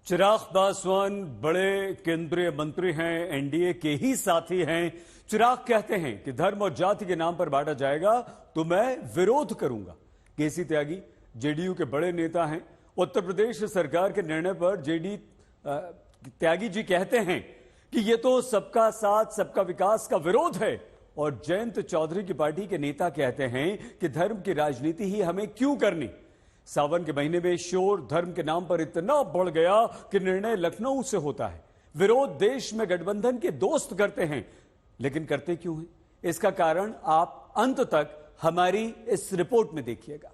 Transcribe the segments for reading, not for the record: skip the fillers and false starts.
चिराग पासवान बड़े केंद्रीय मंत्री हैं, एनडीए के ही साथी हैं। चिराग कहते हैं कि धर्म और जाति के नाम पर बांटा जाएगा तो मैं विरोध करूंगा। केसी त्यागी जेडीयू के बड़े नेता हैं। उत्तर प्रदेश सरकार के निर्णय पर त्यागी जी कहते हैं कि यह तो सबका साथ सबका विकास का विरोध है। और जयंत चौधरी की पार्टी के नेता कहते हैं कि धर्म की राजनीति ही हमें क्यों करनी। सावन के महीने में शोर धर्म के नाम पर इतना बढ़ गया कि निर्णय लखनऊ से होता है। विरोध देश में गठबंधन के दोस्त करते हैं, लेकिन करते क्यों हैं? इसका कारण आप अंत तक हमारी इस रिपोर्ट में देखिएगा।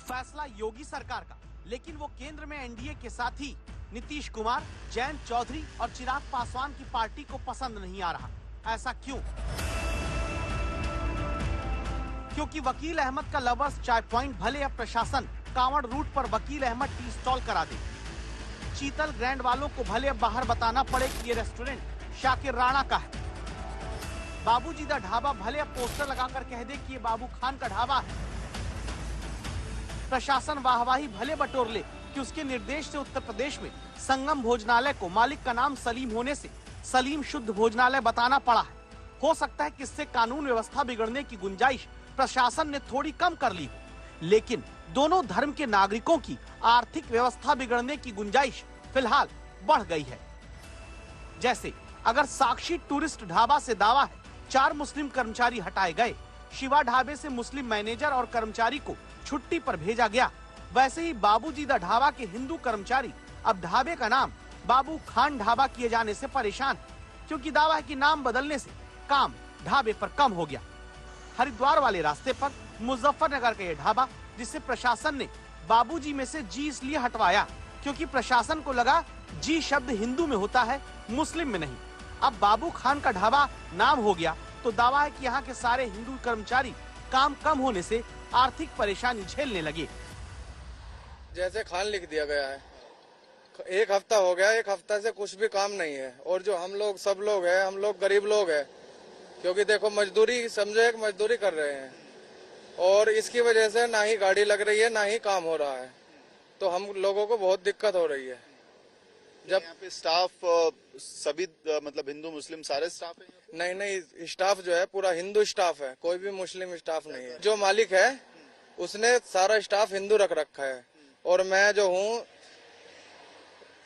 फैसला योगी सरकार का, लेकिन वो केंद्र में एनडीए के साथ ही नीतीश कुमार, जयंत चौधरी और चिराग पासवान की पार्टी को पसंद नहीं आ रहा। ऐसा क्यों? क्योंकि वकील अहमद का लवर्स चाय पॉइंट भले अब प्रशासन कांवड़ रूट पर वकील अहमद टी स्टॉल करा दे, चीतल ग्रैंड वालों को भले अब बाहर बताना पड़े कि ये रेस्टोरेंट शाकिर राणा का है, बाबूजीदा ढाबा भले अब पोस्टर लगाकर कह दे कि ये बाबू खान का ढाबा है, प्रशासन वाहवाही भले बटोर ले कि उसके निर्देश से उत्तर प्रदेश में संगम भोजनालय को मालिक का नाम सलीम होने से सलीम शुद्ध भोजनालय बताना पड़ा है। हो सकता है कि इससे कानून व्यवस्था बिगड़ने की गुंजाइश प्रशासन ने थोड़ी कम कर ली, लेकिन दोनों धर्म के नागरिकों की आर्थिक व्यवस्था बिगड़ने की गुंजाइश फिलहाल बढ़ गई है। जैसे अगर साक्षी टूरिस्ट ढाबा से दावा है 4 मुस्लिम कर्मचारी हटाए गए, शिवा ढाबे से मुस्लिम मैनेजर और कर्मचारी को छुट्टी पर भेजा गया, वैसे ही बाबूजीदा ढाबा के हिंदू कर्मचारी अब ढाबे का नाम बाबू खान ढाबा किए जाने से परेशान, क्योंकि दावा है कि नाम बदलने से काम ढाबे पर कम हो गया। हरिद्वार वाले रास्ते पर मुजफ्फरनगर का यह ढाबा, जिसे प्रशासन ने बाबूजी में से जी इसलिए हटवाया क्योंकि प्रशासन को लगा जी शब्द हिंदू में होता है, मुस्लिम में नहीं। अब बाबू खान का ढाबा नाम हो गया तो दावा है कि यहाँ के सारे हिंदू कर्मचारी काम कम होने से आर्थिक परेशानी झेलने लगे। जैसे खान लिख दिया गया है, 1 हफ्ता हो गया, 1 हफ्ता से कुछ भी काम नहीं है। और जो हम लोग सब लोग हैं, हम लोग गरीब लोग हैं, क्योंकि देखो मजदूरी, समझो एक मजदूरी कर रहे हैं और इसकी वजह से ना ही गाड़ी लग रही है ना ही काम हो रहा है, तो हम लोगों को बहुत दिक्कत हो रही है। जब यहाँ पे स्टाफ सभी मतलब हिंदू मुस्लिम सारे स्टाफ है? नहीं, स्टाफ जो है पूरा हिंदू स्टाफ है, कोई भी मुस्लिम स्टाफ नहीं है। जो मालिक है उसने सारा स्टाफ हिंदू रख रखा है और मैं जो हूँ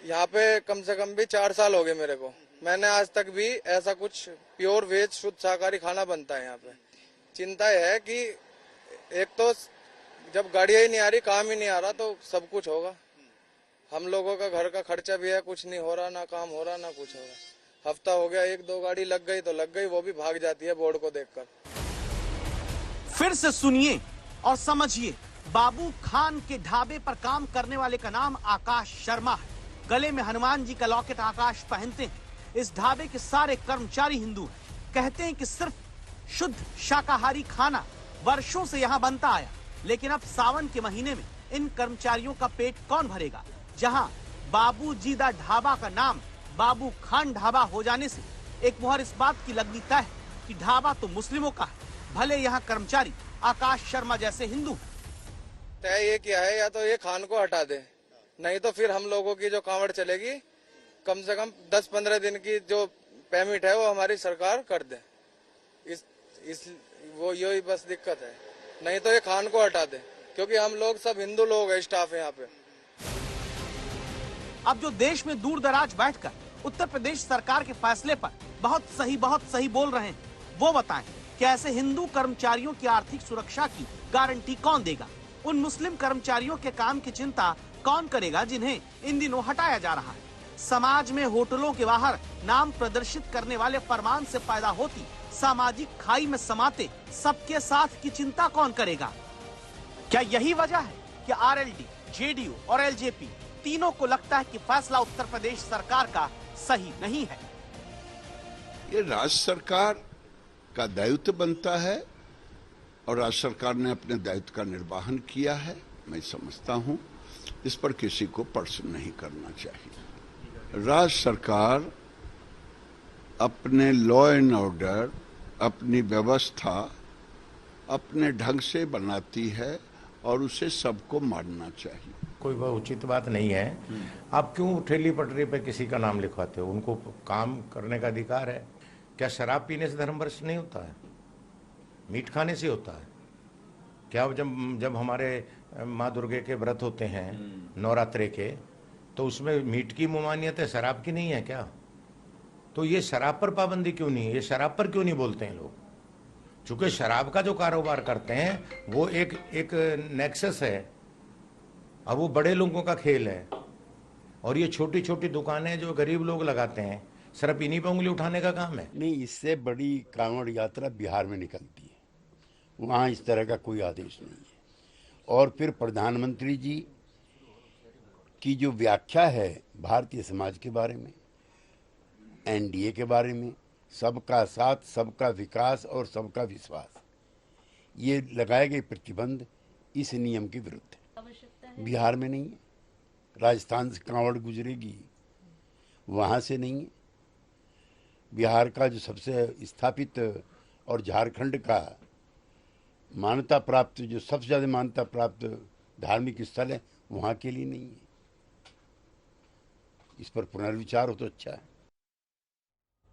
यहाँ पे कम से कम भी 4 साल हो गए मेरे को। मैंने आज तक भी ऐसा कुछ प्योर वेज शुद्ध शाकाहारी खाना बनता है यहाँ पे। चिंता है कि एक तो जब गाड़ियां ही नहीं आ रही, काम ही नहीं आ रहा, तो सब कुछ होगा। हम लोगों का घर का खर्चा भी है, कुछ नहीं हो रहा, ना काम हो रहा ना कुछ हो रहा। हफ्ता हो गया, 1-2 गाड़ी लग गई तो लग गई, वो भी भाग जाती है बोर्ड को देखकर। फिर से सुनिए और समझिए, बाबू खान के ढाबे पर काम करने वाले का नाम आकाश शर्मा है। गले में हनुमान जी का लॉकेट आकाश पहनते हैं। इस ढाबे के सारे कर्मचारी हिंदू हैं। कहते हैं कि सिर्फ शुद्ध शाकाहारी खाना वर्षों से यहाँ बनता आया, लेकिन अब सावन के महीने में इन कर्मचारियों का पेट कौन भरेगा, जहाँ बाबूजीदा ढाबा का नाम बाबू खान ढाबा हो जाने से एक मुहर इस बात की लगनी तय है कि ढाबा तो मुस्लिमों का है, भले यहाँ कर्मचारी आकाश शर्मा जैसे हिंदू। तय ये क्या है, या तो ये खान को हटा दे, नहीं तो फिर हम लोगों की जो कांवड़ चलेगी, कम से कम 10-15 दिन की जो पेमेंट है वो हमारी सरकार कर दे। वो यही बस दिक्कत है, नहीं तो ये खान को हटा दे, क्योंकि हम लोग सब हिंदू लोग हैं, स्टाफ है यहाँ पे। अब जो देश में दूर दराज बैठकर उत्तर प्रदेश सरकार के फैसले पर बहुत सही बोल रहे हैं, वो बताएं कि ऐसे हिंदू कर्मचारियों की आर्थिक सुरक्षा की गारंटी कौन देगा? उन मुस्लिम कर्मचारियों के काम की चिंता कौन करेगा जिन्हें इन दिनों हटाया जा रहा है? समाज में होटलों के बाहर नाम प्रदर्शित करने वाले फरमान से पैदा होती सामाजिक खाई में समाते सबके साथ की चिंता कौन करेगा? क्या यही वजह है कि आरएलडी, जेडीयू और एलजेपी तीनों को लगता है कि फैसला उत्तर प्रदेश सरकार का सही नहीं है? ये राज्य सरकार का दायित्व बनता है और राज्य सरकार ने अपने दायित्व का निर्वहन किया है, मैं समझता हूं। इस पर किसी को प्रश्न नहीं करना चाहिए। राज्य सरकार अपने लॉ एंड ऑर्डर, अपनी व्यवस्था अपने ढंग से बनाती है और उसे सबको मानना चाहिए। कोई वह उचित बात नहीं है। आप क्यों ठेली पटरी पे किसी का नाम लिखवाते हो? उनको काम करने का अधिकार है। क्या शराब पीने से धर्म भ्रष्ट नहीं होता है? मीट खाने से होता है क्या? जब हमारे माँ दुर्गे के व्रत होते हैं नवरात्रे के, तो उसमें मीट की ममानियत है, शराब की नहीं है क्या? तो ये शराब पर पाबंदी क्यों नहीं है? ये शराब पर क्यों नहीं बोलते हैं लोग? चूंकि शराब का जो कारोबार करते हैं वो एक नेक्सस है, अब वो बड़े लोगों का खेल है, और ये छोटी छोटी दुकानें जो गरीब लोग लगाते हैं, सिर्फ इन्हीं पर उंगली उठाने का काम है। नहीं, इससे बड़ी कांवड़ यात्रा बिहार में निकलती है, वहाँ इस तरह का कोई आदेश नहीं है। और फिर प्रधानमंत्री जी की जो व्याख्या है भारतीय समाज के बारे में, एनडीए के बारे में, सबका साथ, सबका विकास और सबका विश्वास, ये लगाए गए प्रतिबंध इस नियम के विरुद्ध है। बिहार में नहीं है, राजस्थान से कांवड़ गुजरेगी, वहाँ से नहीं है। बिहार का जो सबसे स्थापित और झारखंड का मान्यता प्राप्त, जो सबसे ज़्यादा मान्यता प्राप्त धार्मिक स्थल है, वहाँ के लिए नहीं है। इस पर पुनर्विचार हो तो अच्छा है।